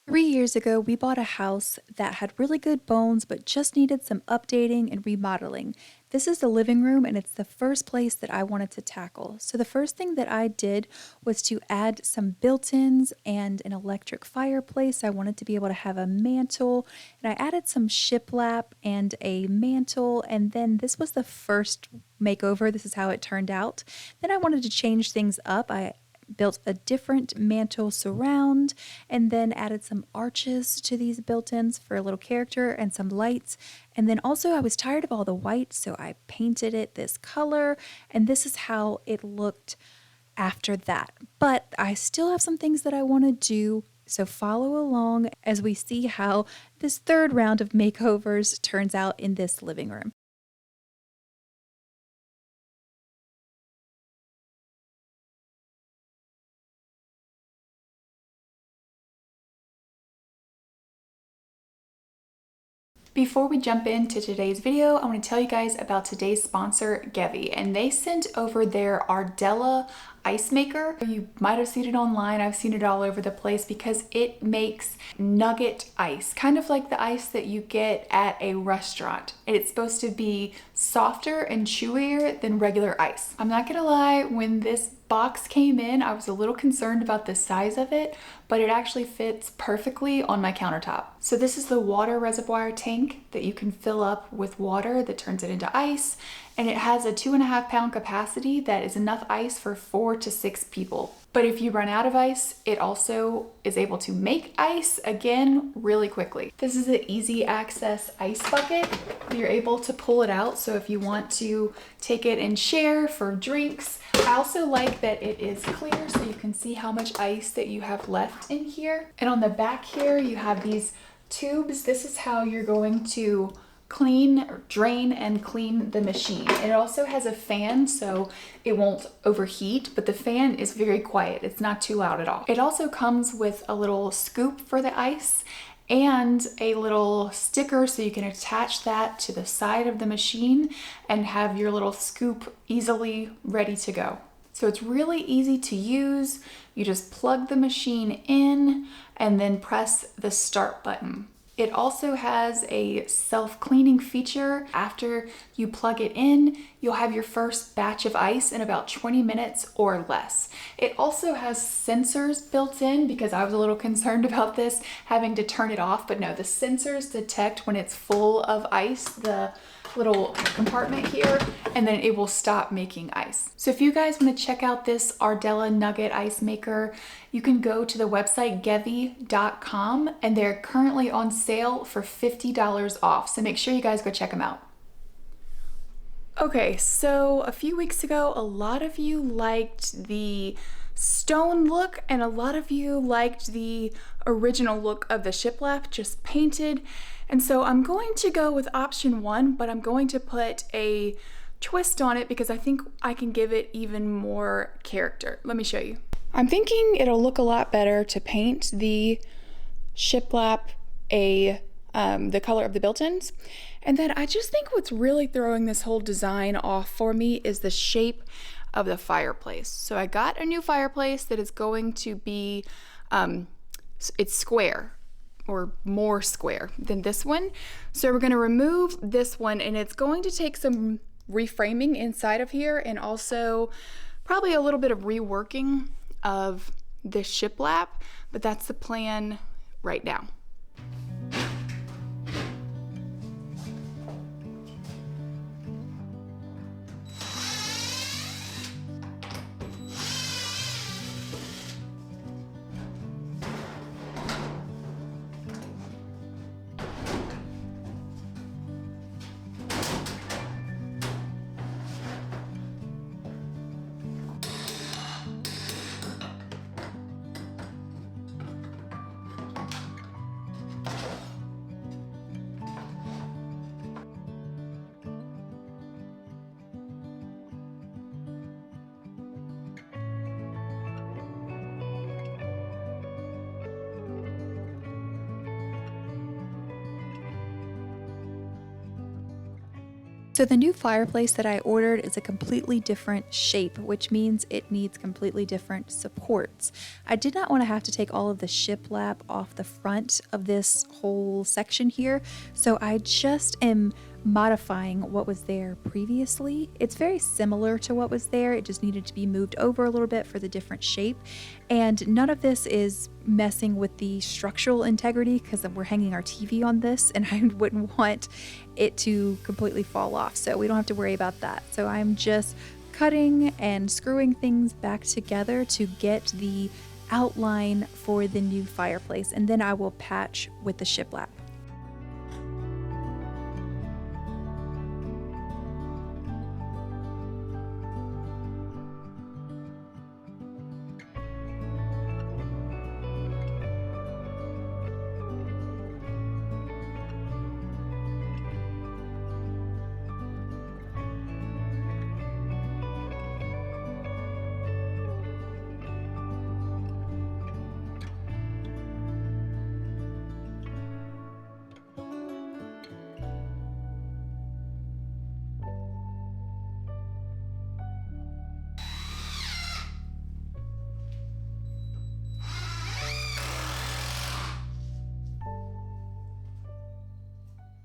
3 years ago, we bought a house that had really good bones but just needed some updating and remodeling. This is the living room, and it's the first place that I wanted to tackle. So, the first thing that I did was to add some built ins and an electric fireplace. I wanted to be able to have a mantle, and I added some shiplap and a mantle. And then this was the first makeover. This is how it turned out. Then I wanted to change things up. I built a different mantle surround and then added some arches to these built-ins for a little character and some lights. And then also I was tired of all the white, so I painted it this color, and this is how it looked after that. But I still have some things that I want to do, so follow along as we see how this third round of makeovers turns out in this living room. Before we jump into today's video, I want to tell you guys about today's sponsor, Gevi, and they sent over their Ardella ice maker. You might have seen it online. I've seen it all over the place because it makes nugget ice, kind of like the ice that you get at a restaurant. It's supposed to be softer and chewier than regular ice. I'm not gonna lie, when this box came in, I was a little concerned about the size of it, but it actually fits perfectly on my countertop. So this is the water reservoir tank that you can fill up with water that turns it into ice, and it has a 2.5 pound capacity that is enough ice for 4 to 6 people. But if you run out of ice, it also is able to make ice again really quickly. This is an easy access ice bucket. You're able to pull it out, so if you want to take it and share for drinks. I also like that it is clear, so you can see how much ice that you have left in here. And on the back here, you have these tubes. This is how you're going to clean, drain, and clean the machine. It also has a fan, so it won't overheat, but the fan is very quiet. It's not too loud at all. It also comes with a little scoop for the ice and a little sticker, so you can attach that to the side of the machine and have your little scoop easily ready to go. So it's really easy to use. You just plug the machine in and then press the start button. It also has a self-cleaning feature. After you plug it in, you'll have your first batch of ice in about 20 minutes or less. It also has sensors built in, because I was a little concerned about this, having to turn it off, but no, the sensors detect when it's full of ice, the little compartment here, and then it will stop making ice. So if you guys want to check out this Ardella Nugget Ice Maker, you can go to the website gevi.com, and they're currently on sale for $50 off. So make sure you guys go check them out. Okay, so a few weeks ago, a lot of you liked the stone look, and a lot of you liked the original look of the shiplap, just painted. And so I'm going to go with option 1, but I'm going to put a twist on it because I think I can give it even more character. Let me show you. I'm thinking it'll look a lot better to paint the shiplap the color of the built-ins. And then I just think what's really throwing this whole design off for me is the shape of the fireplace. So I got a new fireplace that is going to be, it's square, or more square than this one. So we're going to remove this one, and it's going to take some reframing inside of here, and also probably a little bit of reworking of this shiplap, but that's the plan right now. So the new fireplace that I ordered is a completely different shape, which means it needs completely different supports. I did not want to have to take all of the shiplap off the front of this whole section here, so I just am modifying what was there previously. It's very similar to what was there, it just needed to be moved over a little bit for the different shape, and none of this is messing with the structural integrity because we're hanging our TV on this and I wouldn't want it to completely fall off, so we don't have to worry about that. So I'm just cutting and screwing things back together to get the outline for the new fireplace, and then I will patch with the shiplap.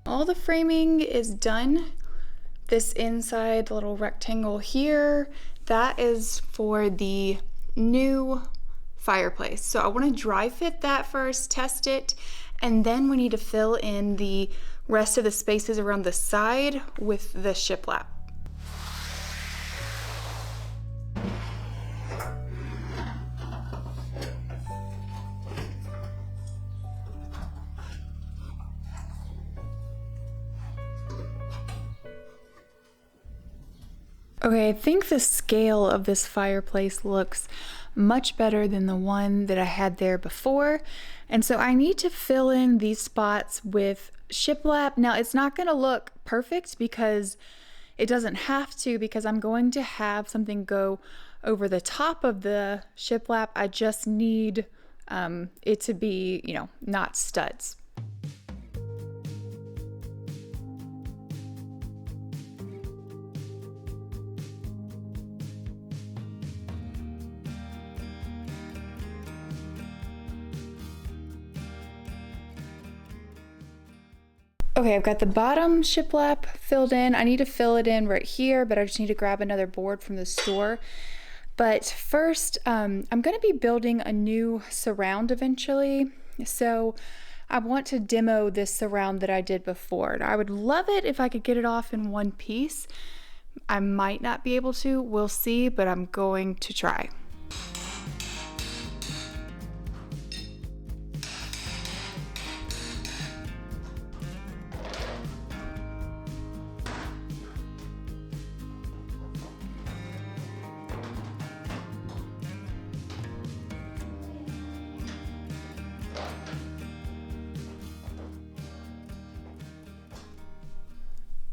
All the framing is done. This inside little rectangle here, that is for the new fireplace. So I want to dry fit that first, test it, and then we need to fill in the rest of the spaces around the side with the shiplap. Okay, I think the scale of this fireplace looks much better than the one that I had there before. And so I need to fill in these spots with shiplap. Now it's not gonna look perfect because it doesn't have to, because I'm going to have something go over the top of the shiplap. I just need it to be, you know, not studs. Okay, I've got the bottom shiplap filled in. I need to fill it in right here, but I just need to grab another board from the store. But first, I'm gonna be building a new surround eventually. So I want to demo this surround that I did before. I would love it if I could get it off in one piece. I might not be able to, we'll see, but I'm going to try.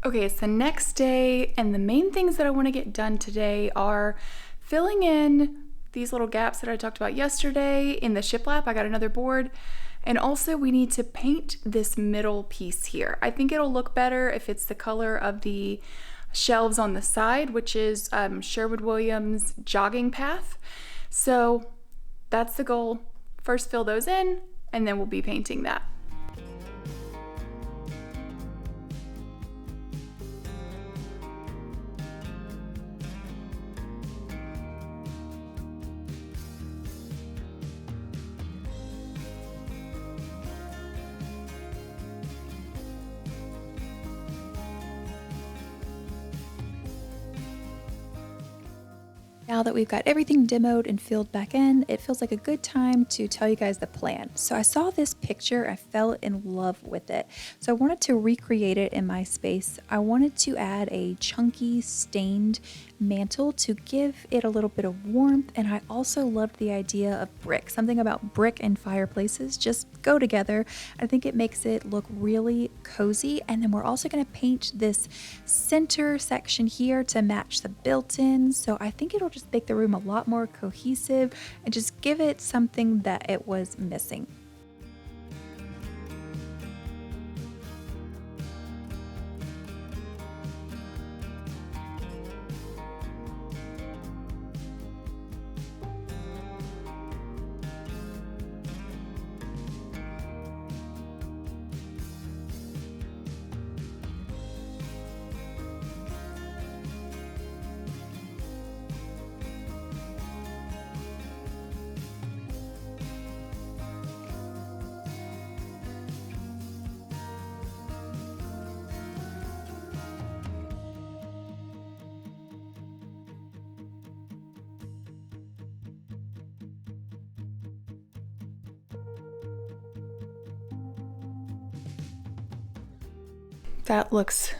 Okay, it's the next day, and the main things that I want to get done today are filling in these little gaps that I talked about yesterday in the shiplap. I got another board, and also we need to paint this middle piece here. I think it'll look better if it's the color of the shelves on the side, which is Sherwood-Williams jogging path. So that's the goal. First fill those in, and then we'll be painting that. Now that we've got everything demoed and filled back in, it feels like a good time to tell you guys the plan. So I saw this picture, I fell in love with it. So I wanted to recreate it in my space. I wanted to add a chunky stained mantle to give it a little bit of warmth, and I also loved the idea of brick. Something about brick and fireplaces just go together. I think it makes it look really cozy. And then we're also going to paint this center section here to match the built-ins. So I think it'll just make the room a lot more cohesive and just give it something that it was missing. That looks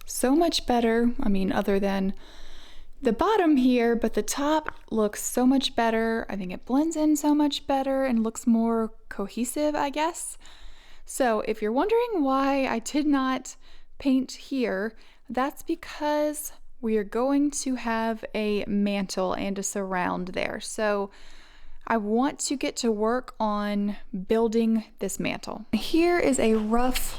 so much better. I mean, other than the bottom here, but the top looks so much better. I think it blends in so much better and looks more cohesive, I guess. So if you're wondering why I did not paint here, that's because we are going to have a mantle and a surround there. So I want to get to work on building this mantle. Here is a rough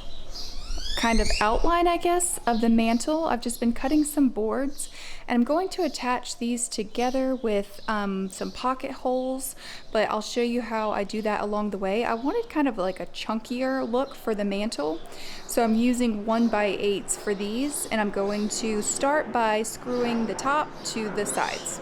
kind of outline, I guess, of the mantle. I've just been cutting some boards, and I'm going to attach these together with some pocket holes, but I'll show you how I do that along the way. I wanted kind of like a chunkier look for the mantle, so I'm using 1x8s for these, and I'm going to start by screwing the top to the sides.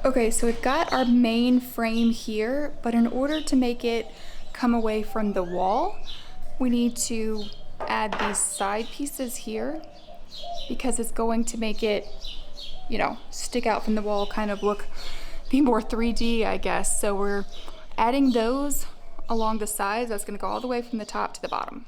Okay, so we've got our main frame here, but in order to make it come away from the wall, we need to add these side pieces here because it's going to make it, you know, stick out from the wall, kind of be more 3D, I guess. So we're adding those along the sides. That's gonna go all the way from the top to the bottom.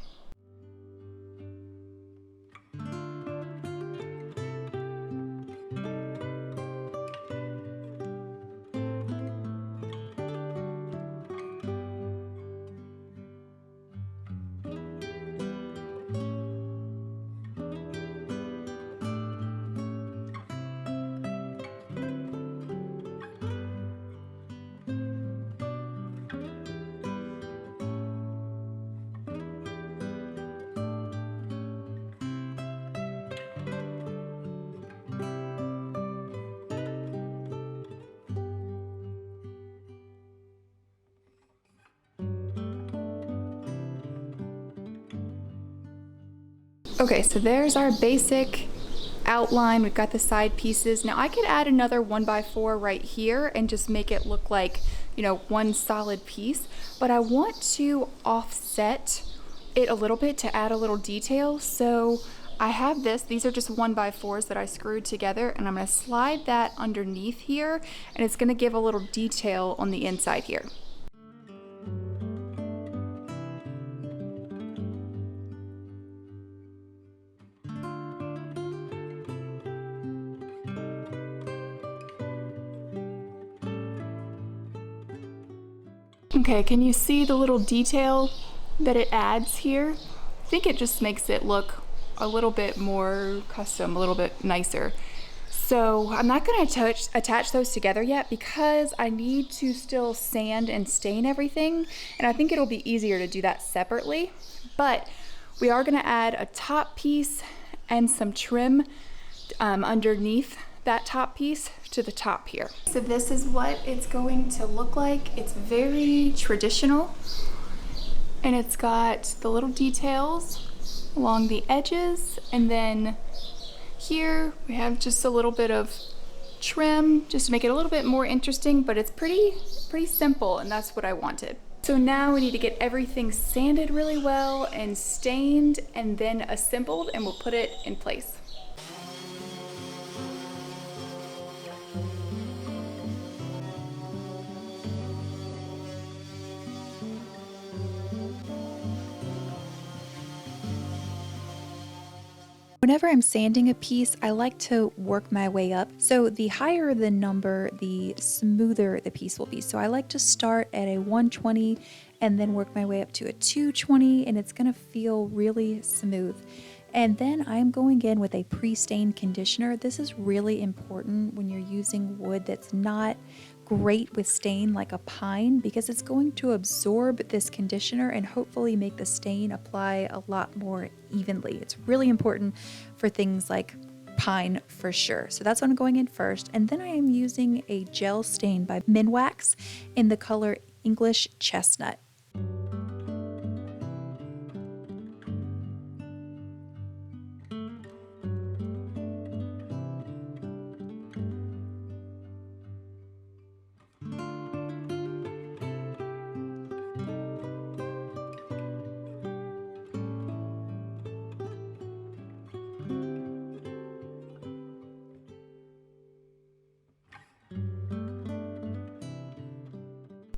Okay, so there's our basic outline. We've got the side pieces. Now I could add another 1x4 right here and just make it look like, you know, one solid piece, but I want to offset it a little bit to add a little detail. So I have these are just 1x4s that I screwed together, and I'm gonna slide that underneath here, and it's gonna give a little detail on the inside here. Okay, can you see the little detail that it adds here? I think it just makes it look a little bit more custom, a little bit nicer. So I'm not gonna attach those together yet because I need to still sand and stain everything, and I think it'll be easier to do that separately. But we are gonna add a top piece and some trim underneath that top piece to the top here. So this is what it's going to look like. It's very traditional, and it's got the little details along the edges, and then here we have just a little bit of trim just to make it a little bit more interesting, but it's pretty simple, and that's what I wanted. So now we need to get everything sanded really well and stained and then assembled, and we'll put it in place. Whenever I'm sanding a piece, I like to work my way up. So the higher the number, the smoother the piece will be. So I like to start at a 120 and then work my way up to a 220, and it's gonna feel really smooth. And then I'm going in with a pre-stain conditioner. This is really important when you're using wood that's not great with stain like a pine, because it's going to absorb this conditioner and hopefully make the stain apply a lot more evenly. It's really important for things like pine for sure. So that's what I'm going in first. And then I am using a gel stain by Minwax in the color English Chestnut.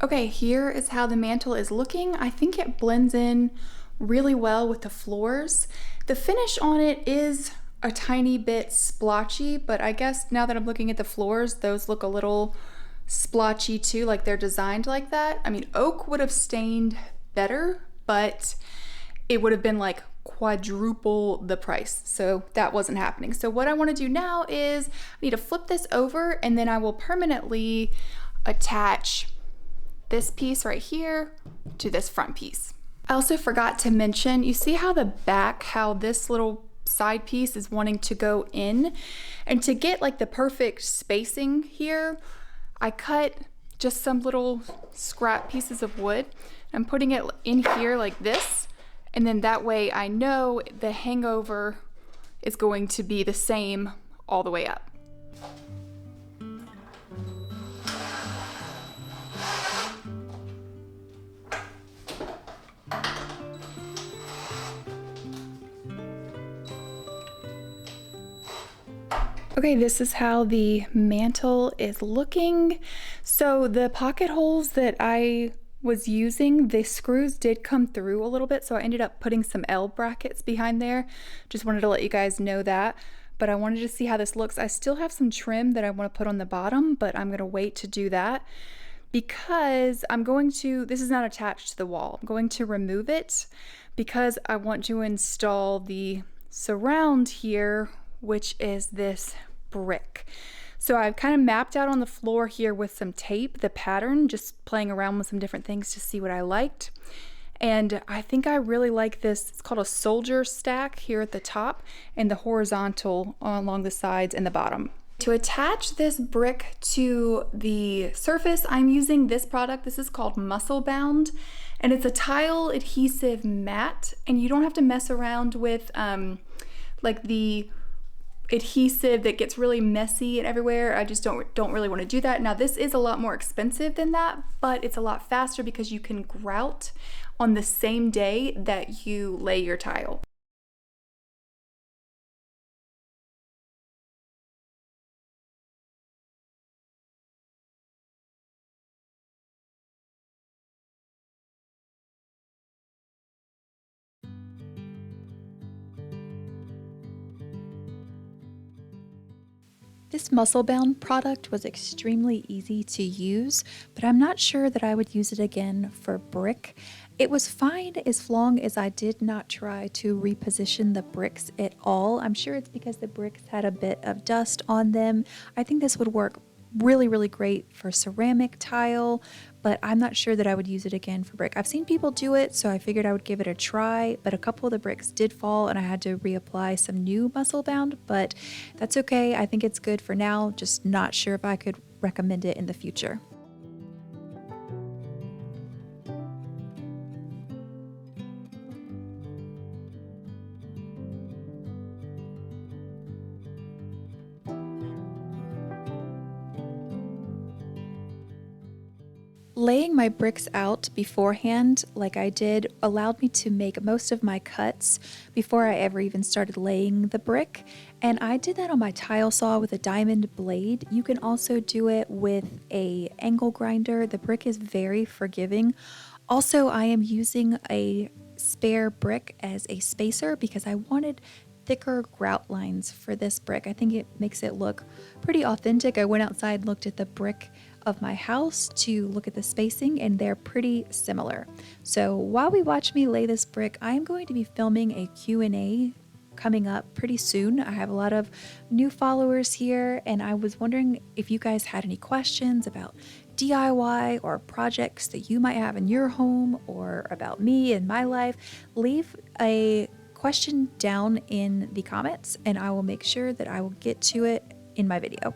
Okay, here is how the mantle is looking. I think it blends in really well with the floors. The finish on it is a tiny bit splotchy, but I guess now that I'm looking at the floors, those look a little splotchy too, like they're designed like that. I mean, oak would have stained better, but it would have been like quadruple the price. So that wasn't happening. So what I want to do now is I need to flip this over, and then I will permanently attach this piece right here to this front piece. I also forgot to mention, you see how the back, how this little side piece is wanting to go in, and to get like the perfect spacing here, I cut just some little scrap pieces of wood. I'm putting it in here like this, and then that way I know the hangover is going to be the same all the way up. Okay, this is how the mantle is looking. So the pocket holes that I was using, the screws did come through a little bit, so I ended up putting some L brackets behind there. Just wanted to let you guys know that, but I wanted to see how this looks. I still have some trim that I want to put on the bottom, but I'm gonna wait to do that because this is not attached to the wall. I'm going to remove it because I want to install the surround here, which is this brick. So I've kind of mapped out on the floor here with some tape, the pattern, just playing around with some different things to see what I liked. And I think I really like this. It's called a soldier stack here at the top and the horizontal along the sides and the bottom. To attach this brick to the surface, I'm using this product. This is called Muscle Bound, and it's a tile adhesive mat, and you don't have to mess around with like the adhesive that gets really messy and everywhere. I just don't really want to do that. Now this is a lot more expensive than that, but it's a lot faster because you can grout on the same day that you lay your tile. This muscle bound product was extremely easy to use, but I'm not sure that I would use it again for brick. It was fine as long as I did not try to reposition the bricks at all. I'm sure it's because the bricks had a bit of dust on them. I think this would work really, really great for ceramic tile, but I'm not sure that I would use it again for brick. I've seen people do it, so I figured I would give it a try, but a couple of the bricks did fall and I had to reapply some new muscle bound, but that's okay. I think it's good for now, just not sure if I could recommend it in the future. Laying my bricks out beforehand, like I did, allowed me to make most of my cuts before I ever even started laying the brick. And I did that on my tile saw with a diamond blade. You can also do it with an angle grinder. The brick is very forgiving. Also, I am using a spare brick as a spacer because I wanted thicker grout lines for this brick. I think it makes it look pretty authentic. I went outside and looked at the brick of my house to look at the spacing, and they're pretty similar. So while we watch me lay this brick, I am going to be filming a Q&A coming up pretty soon. I have a lot of new followers here, and I was wondering if you guys had any questions about DIY or projects that you might have in your home or about me and my life. Leave a question down in the comments and I will make sure that I will get to it in my video.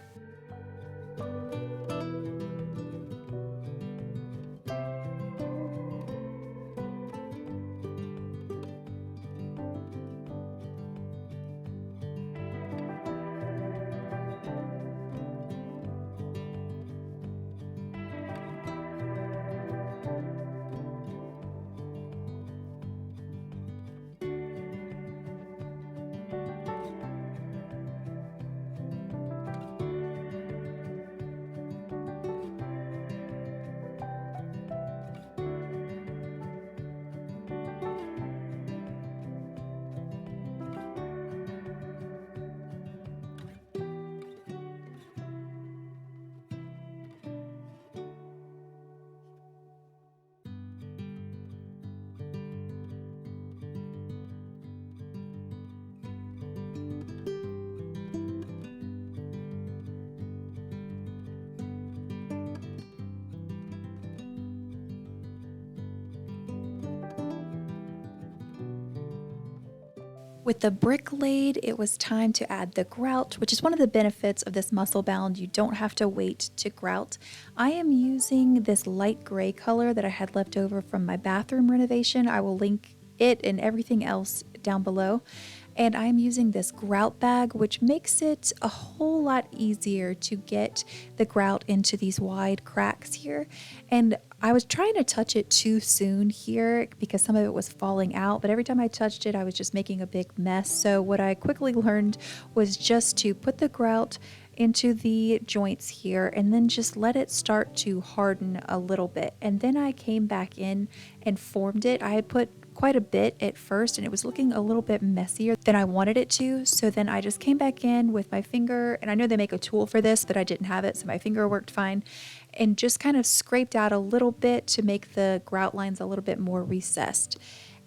With the brick laid, it was time to add the grout, which is one of the benefits of this muscle bound. You don't have to wait to grout. I am using this light gray color that I had left over from my bathroom renovation. I will link it and everything else down below. And I'm using this grout bag, which makes it a whole lot easier to get the grout into these wide cracks here. And I was trying to touch it too soon here because some of it was falling out, but every time I touched it, I was just making a big mess. So what I quickly learned was just to put the grout into the joints here and then just let it start to harden a little bit. And then I came back in and formed it. I had put quite a bit at first and it was looking a little bit messier than I wanted it to. So then I just came back in with my finger, and I know they make a tool for this, but I didn't have it, so my finger worked fine, and just kind of scraped out a little bit to make the grout lines a little bit more recessed.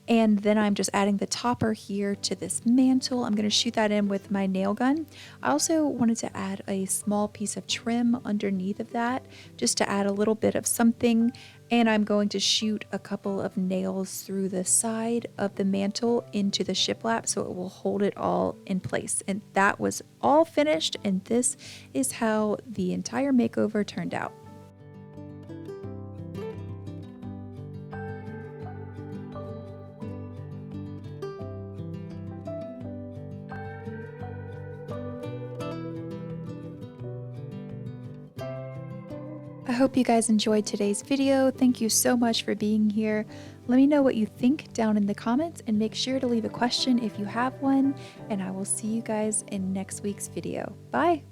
And then I'm just adding the topper here to this mantle. I'm going to shoot that in with my nail gun. I also wanted to add a small piece of trim underneath of that just to add a little bit of something. And I'm going to shoot a couple of nails through the side of the mantle into the shiplap so it will hold it all in place. And that was all finished, and this is how the entire makeover turned out. I hope you guys enjoyed today's video. Thank you so much for being here. Let me know what you think down in the comments, and make sure to leave a question if you have one, and I will see you guys in next week's video. Bye!